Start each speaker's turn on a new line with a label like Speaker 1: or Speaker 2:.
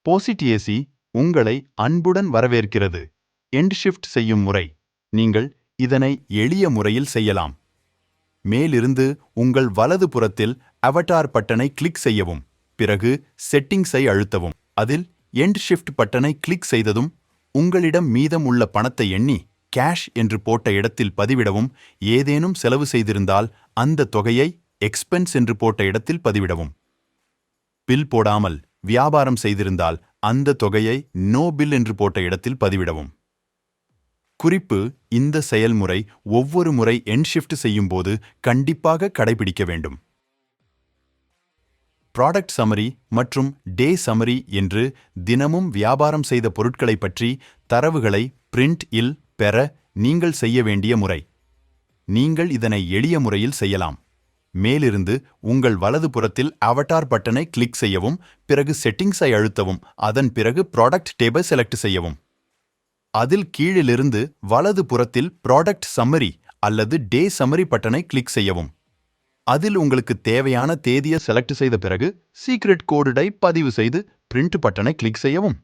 Speaker 1: போசிடிஏசி உங்களை அன்புடன் வரவேற்கிறது. எண்ட் ஷிஃப்ட் செய்யும் முறை. நீங்கள் இதனை எளிய முறையில் செய்யலாம். மேலிருந்து உங்கள் வலது புறத்தில் அவட்டார் பட்டனை கிளிக் செய்யவும். பிறகு செட்டிங்ஸை அழுத்தவும். அதில் எண்ட் ஷிஃப்ட் பட்டனை கிளிக் செய்ததும் உங்களிடம் மீதம் உள்ள பணத்தை எண்ணி கேஷ் என்று போட்ட இடத்தில் பதிவிடவும். ஏதேனும் செலவு செய்திருந்தால் அந்த தொகையை எக்ஸ்பென்ஸ் என்று போட்ட இடத்தில் பதிவிடவும். பில் போடாமல் வியாபாரம் செய்திருந்தால் அந்த தொகையை நோ பில் என்று போட்ட இடத்தில் பதிவிடவும். குறிப்பு: இந்த செயல்முறை ஒவ்வொரு முறை எண்ட் ஷிஃப்ட் செய்யும்போது கண்டிப்பாக கடைபிடிக்க வேண்டும். ப்ராடக்ட் சம்மரி மற்றும் டே சம்மரி என்று தினமும் வியாபாரம் செய்த பொருட்களை பற்றி தரவுகளை பிரிண்ட் இல் பெற நீங்கள் செய்ய வேண்டிய முறை. நீங்கள் இதனை எளிய முறையில் செய்யலாம். மேலிருந்து உங்கள் வலது புறத்தில் அவட்டார் பட்டனை கிளிக் செய்யவும். பிறகு செட்டிங்ஸை அழுத்தவும். அதன் பிறகு ப்ராடக்ட் டேபை செலக்ட் செய்யவும். அதில் கீழிலிருந்து வலது புறத்தில் ப்ராடக்ட் சம்மரி அல்லது டே சம்மரி பட்டனை கிளிக் செய்யவும். அதில் உங்களுக்கு தேவையான தேதியை செலக்ட் செய்த பிறகு சீக்ரெட் கோடை பதிவு செய்து பிரிண்ட் பட்டனை கிளிக் செய்யவும்.